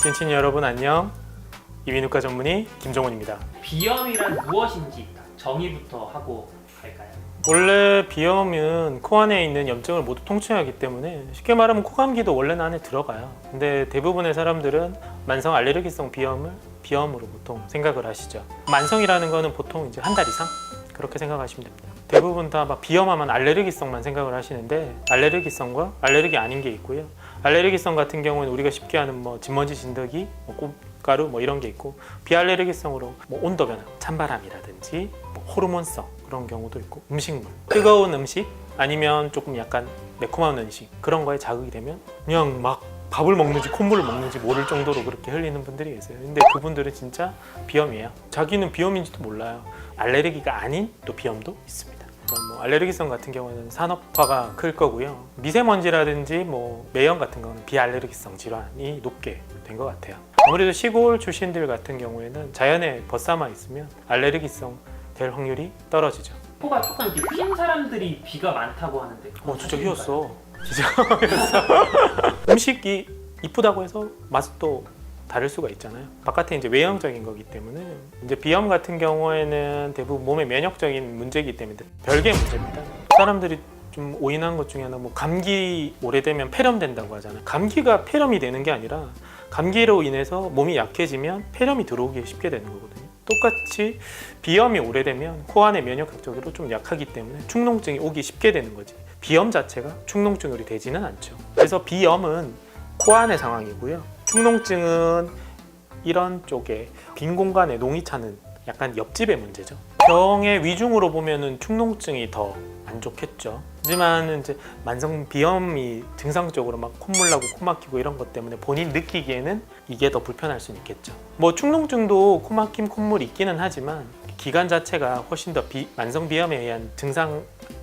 찐친 여러분 안녕. 이비인후과 전문의 김정훈입니다. 비염이란 무엇인지 정의부터 하고 갈까요? 원래 비염은 코 안에 있는 염증을 모두 통칭하기 때문에 쉽게 말하면 코감기도 원래는 안에 들어가요. 근데 대부분의 사람들은 만성 알레르기성 비염을 비염으로 보통 생각을 하시죠. 만성이라는 거는 보통 이제 한 달 이상 그렇게 생각하시면 됩니다. 대부분 다 막 비염하면 알레르기성만 생각을 하시는데 알레르기성과 알레르기 아닌 게 있고요. 알레르기성 같은 경우는 우리가 쉽게 아는 뭐 진먼지, 진드기, 꽃가루 뭐 이런 게 있고, 비알레르기성으로 뭐 온도 변화, 찬바람이라든지 뭐 호르몬성 그런 경우도 있고, 음식물, 뜨거운 음식 아니면 조금 약간 매콤한 음식 그런 거에 자극이 되면 그냥 막 밥을 먹는지 콧물을 먹는지 모를 정도로 그렇게 흘리는 분들이 계세요. 근데 그분들은 진짜 비염이에요. 자기는 비염인지도 몰라요. 알레르기가 아닌 또 비염도 있습니다. 뭐 알레르기성 같은 경우는 산업화가 클 거고요. 미세먼지라든지 뭐 매연 같은 거는 비알레르기성 질환이 높게 된 것 같아요. 아무래도 시골 출신들 같은 경우에는 자연에 벗삼아 있으면 알레르기성 될 확률이 떨어지죠. 코가 조금 이렇게 휜 사람들이 비가 많다고 하는데 진짜 휘었어. 진짜 휘었어. 음식이 이쁘다고 해서 맛도 다를 수가 있잖아요. 바깥에 이제 외형적인 거기 때문에 이제 비염 같은 경우에는 대부분 몸의 면역적인 문제이기 때문에 별개 문제입니다. 사람들이 좀 오인한 것 중에 하나 뭐 감기 오래되면 폐렴 된다고 하잖아요. 감기가 폐렴이 되는 게 아니라 감기로 인해서 몸이 약해지면 폐렴이 들어오기 쉽게 되는 거거든요. 똑같이 비염이 오래되면 코 안의 면역학적으로 좀 약하기 때문에 축농증이 오기 쉽게 되는 거지, 비염 자체가 축농증으로 되지는 않죠. 그래서 비염은 코 안의 상황이고요. 축농증은 이런 쪽에 빈 공간에 농이 차는 약간 옆집의 문제죠. 병의 위중으로 보면은 축농증이 더 안 좋겠죠. 하지만 이제 만성 비염이 증상적으로 막 콧물 나고 코 막히고 이런 것 때문에 본인 느끼기에는 이게 더 불편할 수는 있겠죠. 뭐 축농증도 코 막힘, 콧물 있기는 하지만 기간 자체가 훨씬 더 만성 비염에 의한 증상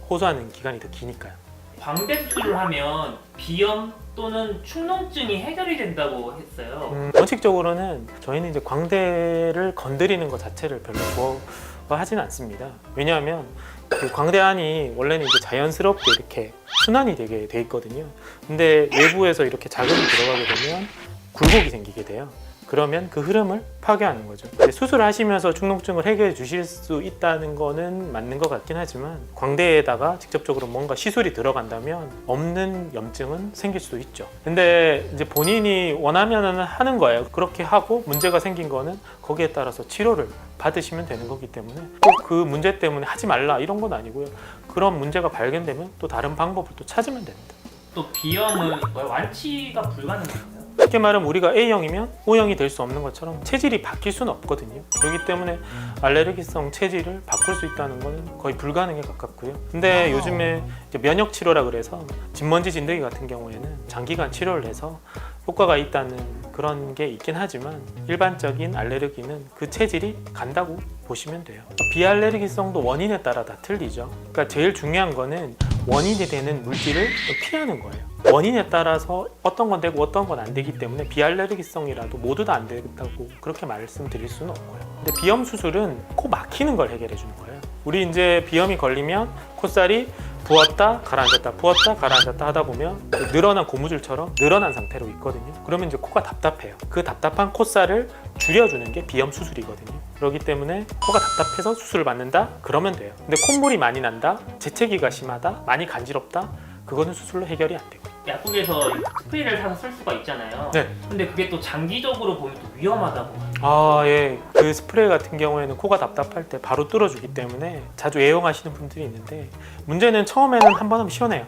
호소하는 기간이 더 기니까요. 광대 수술을 하면 비염 또는 축농증이 해결이 된다고 했어요. 원칙적으로는 저희는 이제 광대를 건드리는 것 자체를 별로 좋아하지는 않습니다. 왜냐하면 그 광대 안이 원래는 이제 자연스럽게 이렇게 순환이 되게 돼 있거든요. 근데 외부에서 이렇게 자극이 들어가게 되면 굴곡이 생기게 돼요. 그러면 그 흐름을 파괴하는 거죠. 수술하시면서 축농증을 해결해 주실 수 있다는 거는 맞는 것 같긴 하지만 광대에다가 직접적으로 뭔가 시술이 들어간다면 없는 염증은 생길 수도 있죠. 근데 이제 본인이 원하면 하는 거예요. 그렇게 하고 문제가 생긴 거는 거기에 따라서 치료를 받으시면 되는 거기 때문에 꼭 그 문제 때문에 하지 말라 이런 건 아니고요. 그런 문제가 발견되면 또 다른 방법을 또 찾으면 됩니다. 또 비염은 완치가 불가능한가요? 쉽게 말하면 우리가 A형이면 O형이 될 수 없는 것처럼 체질이 바뀔 수는 없거든요. 그렇기 때문에 알레르기성 체질을 바꿀 수 있다는 것은 거의 불가능에 가깝고요. 근데 요즘에 이제 면역 치료라 그래서 진먼지, 진드기 같은 경우에는 장기간 치료를 해서 효과가 있다는 그런 게 있긴 하지만 일반적인 알레르기는 그 체질이 간다고 보시면 돼요. 비알레르기성도 원인에 따라 다 틀리죠. 그러니까 제일 중요한 거는 원인이 되는 물질을 피하는 거예요. 원인에 따라서 어떤 건 되고 어떤 건 안 되기 때문에 비알레르기성이라도 모두 다 안 된다고 그렇게 말씀드릴 수는 없고요. 근데 비염 수술은 코 막히는 걸 해결해 주는 거예요. 우리 이제 비염이 걸리면 콧살이 부었다 가라앉았다 부었다 가라앉았다 하다 보면 늘어난 고무줄처럼 늘어난 상태로 있거든요. 그러면 이제 코가 답답해요. 그 답답한 콧살을 줄여주는 게 비염 수술이거든요. 그렇기 때문에 코가 답답해서 수술을 받는다? 그러면 돼요. 근데 콧물이 많이 난다? 재채기가 심하다? 많이 간지럽다? 그거는 수술로 해결이 안 되고. 약국에서 스프레이를 사서 쓸 수가 있잖아요. 네. 근데 그게 또 장기적으로 보면 또 위험하다고. 예. 그 스프레이 같은 경우에는 코가 답답할 때 바로 뚫어주기 때문에 자주 애용하시는 분들이 있는데, 문제는 처음에는 한 번 하면 시원해요.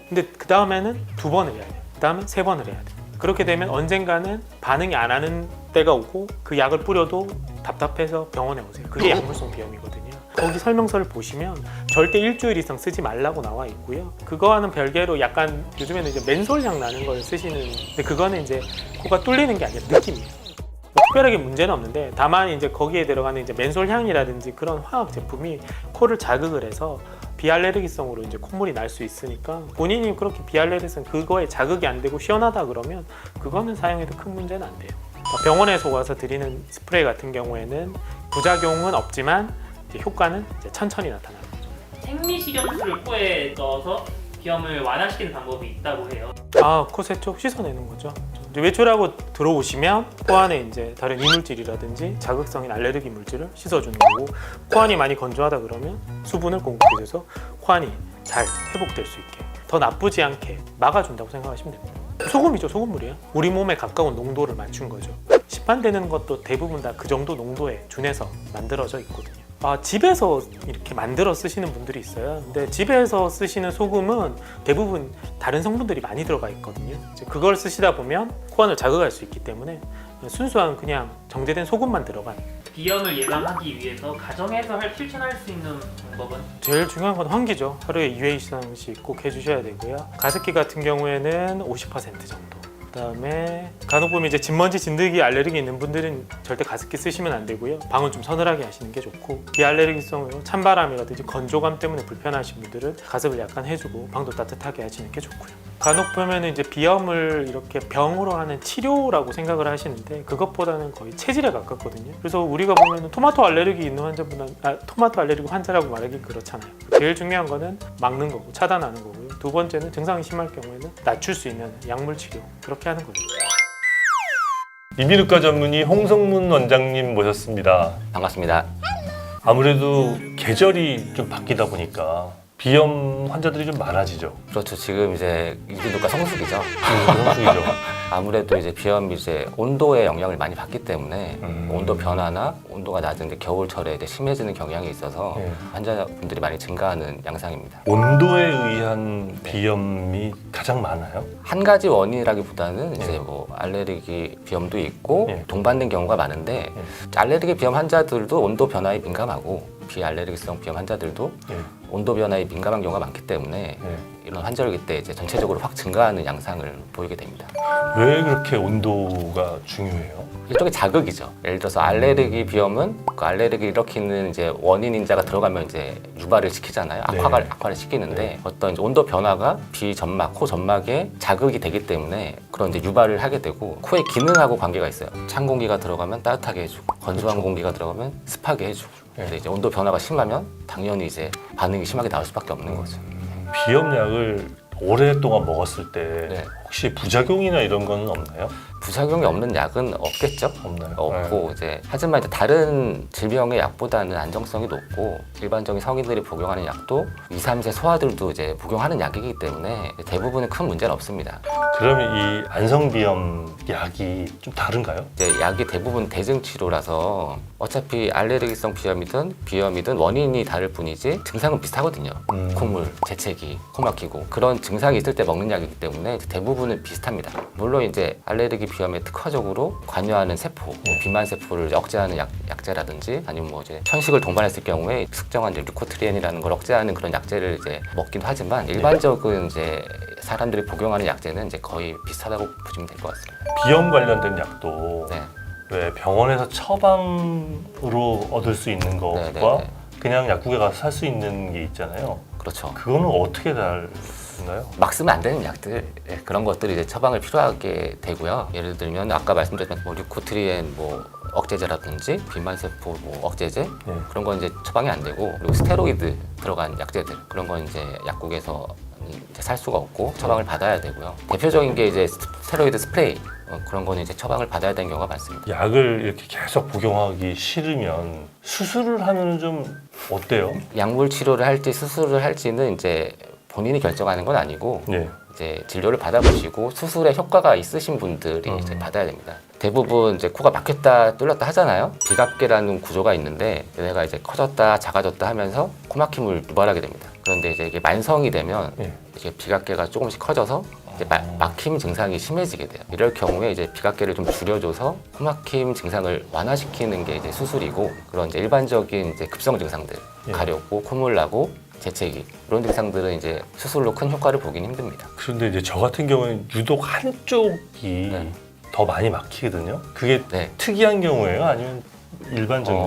근데 그 다음에는 두 번을 해야 돼요. 그 다음에 세 번을 해야 돼요. 그렇게 되면 언젠가는 반응이 안 하는 때가 오고 그 약을 뿌려도 답답해서 병원에 오세요. 그게 약물성 비염이거든요. 거기 설명서를 보시면 절대 일주일 이상 쓰지 말라고 나와 있고요. 그거와는 별개로 약간 요즘에는 이제 맨솔향 나는 걸 쓰시는, 근데 그거는 이제 코가 뚫리는 게 아니라 느낌이에요. 특별하게 문제는 없는데 다만 이제 거기에 들어가는 이제 맨솔향이라든지 그런 화학 제품이 코를 자극을 해서 비알레르기성으로 이제 콧물이 날 수 있으니까 본인이 그렇게 비알레르기성 그거에 자극이 안 되고 시원하다 그러면 그거는 사용해도 큰 문제는 안 돼요. 병원에서 와서 드리는 스프레이 같은 경우에는 부작용은 없지만 이제 효과는 이제 천천히 나타나는 거죠. 생리식염수를 코에 넣어서 비염을 완화시키는 방법이 있다고 해요. 코 세쪽 씻어내는 거죠. 이제 외출하고 들어오시면 코 안에 이제 다른 이물질이라든지 자극성인 알레르기 물질을 씻어주는 거고, 코 안이 많이 건조하다 그러면 수분을 공급해줘서 코 안이 잘 회복될 수 있게, 더 나쁘지 않게 막아준다고 생각하시면 됩니다. 소금이죠, 소금물이에요. 우리 몸에 가까운 농도를 맞춘 거죠. 시판되는 것도 대부분 다 그 정도 농도에 준해서 만들어져 있거든요. 집에서 이렇게 만들어 쓰시는 분들이 있어요. 근데 집에서 쓰시는 소금은 대부분 다른 성분들이 많이 들어가 있거든요. 이제 그걸 쓰시다 보면 코안을 자극할 수 있기 때문에 순수한 그냥 정제된 소금만 들어간. 비염을 예방하기 위해서 가정에서 실천할 수 있는 방법은? 제일 중요한 건 환기죠. 하루에 2회 이상씩 꼭 해주셔야 되고요. 가습기 같은 경우에는 50% 정도. 그다음에 간혹 보면 이제 진먼지, 진드기 알레르기 있는 분들은 절대 가습기 쓰시면 안 되고요. 방은 좀 서늘하게 하시는 게 좋고, 비알레르기성으로 찬바람이라든지 건조감 때문에 불편하신 분들은 가습을 약간 해주고 방도 따뜻하게 하시는 게 좋고요. 간혹 보면 이제 비염을 이렇게 병으로 하는 치료라고 생각을 하시는데 그것보다는 거의 체질에 가깝거든요. 그래서 우리가 보면 토마토 알레르기 있는 환자분은 토마토 알레르기 환자라고 말하기 그렇잖아요. 제일 중요한 거는 막는 거고 차단하는 거고요. 두 번째는 증상이 심할 경우에는 낮출 수 있는 약물 치료, 그렇게 하는 거죠. 이비인후과 전문의 홍성문 원장님 모셨습니다. 반갑습니다. 아무래도 계절이 좀 바뀌다 보니까 비염 환자들이 좀 많아지죠. 그렇죠. 지금 이제 이비인후과 성수기죠. 성수기죠. 아무래도 이제 비염이 이제 온도의 영향을 많이 받기 때문에 온도 변화나 온도가 낮은 게 겨울철에 이제 심해지는 경향이 있어서 네. 환자분들이 많이 증가하는 양상입니다. 온도에 의한 비염이 가장 많아요? 한 가지 원인이라기보다는 네. 이제 뭐 알레르기 비염도 있고 네. 동반된 경우가 많은데 알레르기 비염 환자들도 온도 변화에 민감하고 비알레르기성 비염 환자들도 네. 온도 변화에 민감한 경우가 많기 때문에 네. 이런 환절기 때 이제 전체적으로 확 증가하는 양상을 보이게 됩니다. 왜 그렇게 온도가 중요해요? 일종의 자극이죠. 예를 들어서 알레르기 비염은 그 알레르기를 일으키는 이제 원인 인자가 들어가면 이제 유발을 시키잖아요. 네. 악화를 시키는데 네. 어떤 이제 온도 변화가 비 점막, 코 점막에 자극이 되기 때문에 그런 이제 유발을 하게 되고 코의 기능하고 관계가 있어요. 찬 공기가 들어가면 따뜻하게 해주고 건조한 공기가 들어가면 습하게 해주고. 네. 근데 이제 온도 변화가 심하면 당연히 이제 반응이 심하게 나올 수밖에 없는 거죠. 비염약을 오랫동안 먹었을 때 네. 혹시 부작용이나 이런 건 없나요? 부작용이 없는 약은 없겠죠. 없나요? 없고 이제 하지만 이제 다른 질병의 약보다는 안정성이 높고 일반적인 성인들이 복용하는 약도 2, 3세 소아들도 이제 복용하는 약이기 때문에 대부분은 큰 문제는 없습니다. 그러면 이 안성비염 약이 좀 다른가요? 이제 약이 대부분 대증 치료라서 어차피 알레르기성 비염이든 원인이 다를 뿐이지 증상은 비슷하거든요. 콧물, 재채기, 코 막히고 그런 증상이 있을 때 먹는 약이기 때문에 대부분은 비슷합니다. 물론 이제 알레르기 비염에 특화적으로 관여하는 세포, 뭐 비만 세포를 억제하는 약제라든지 아니면 뭐 이제 천식을 동반했을 경우에 특정한 이제 류코트리엔이라는 걸 억제하는 그런 약제를 이제 먹기도 하지만 일반적인 이제 사람들이 복용하는 약제는 이제 거의 비슷하다고 보시면 될 것 같습니다. 비염 관련된 약도 네. 왜 병원에서 처방으로 얻을 수 있는 것과 네, 네, 네. 그냥 약국에 가서 살 수 있는 게 있잖아요. 그렇죠. 그거는 어떻게 다른가요? 막 쓰면 안 되는 약들 그런 것들이 이제 처방을 필요하게 되고요. 예를 들면 아까 말씀드렸던 뭐 류코트리엔 뭐 억제제라든지 비만세포 뭐 억제제 네. 그런 건 이제 처방이 안 되고 그리고 스테로이드 들어간 약제들 그런 건 이제 약국에서 이제 살 수가 없고 처방을 받아야 되고요. 대표적인 게 이제 스테로이드 스프레이 그런 거는 이제 처방을 받아야 되는 경우가 많습니다. 약을 이렇게 계속 복용하기 싫으면 수술을 하면 좀 어때요? 약물 치료를 할지 수술을 할지는 이제 본인이 결정하는 건 아니고 네. 이제 진료를 받아보시고 수술에 효과가 있으신 분들이 이제 받아야 됩니다. 대부분 이제 코가 막혔다 뚫렸다 하잖아요. 비각계라는 구조가 있는데 얘네가 이제 커졌다 작아졌다 하면서 코막힘을 유발하게 됩니다. 그런데 이제 이게 만성이 되면 네. 이게 비각계가 조금씩 커져서 이제 막힘 증상이 심해지게 돼요. 이럴 경우에 이제 비각계를 좀 줄여줘서 코막힘 증상을 완화시키는 게 이제 수술이고 그런 이제 일반적인 이제 급성 증상들 예. 가렵고 콧물 나고 재채기 이런 증상들은 이제 수술로 큰 효과를 보긴 힘듭니다. 그런데 이제 저 같은 경우는 유독 한쪽이 네. 더 많이 막히거든요. 그게 네. 특이한 경우예요? 아니면 일반적인?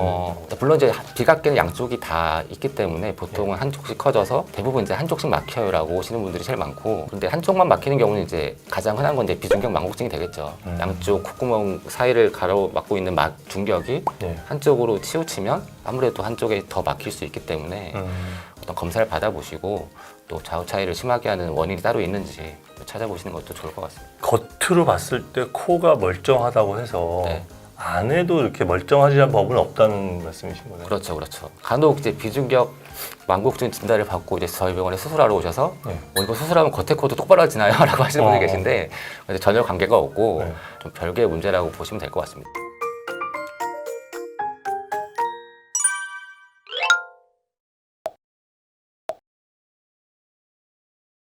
물론 이제 비각계는 양쪽이 다 있기 때문에 보통은 한쪽씩 커져서 대부분 이제 한쪽씩 막혀요라고 오시는 분들이 제일 많고 근데 한쪽만 막히는 경우는 이제 가장 흔한 건 이제 비중격 망곡증이 되겠죠. 양쪽 콧구멍 사이를 가로막고 있는 중격이 네. 한쪽으로 치우치면 아무래도 한쪽에 더 막힐 수 있기 때문에 어떤 검사를 받아보시고 또 좌우 차이를 심하게 하는 원인이 따로 있는지 찾아보시는 것도 좋을 것 같습니다. 겉으로 봤을 때 코가 멀쩡하다고 해서 네. 안에도 이렇게 멀쩡하지한 법은 없다는 말씀이신 거네요. 그렇죠, 그렇죠. 간혹 이제 비중격 망곡증 진단을 받고 이제 저희 병원에 수술하러 오셔서 네. 이거 수술하면 겉에 코도 똑바로지나요? 라고 하시는 분이 어. 계신데 전혀 관계가 없고 네. 좀 별개의 문제라고 보시면 될 것 같습니다.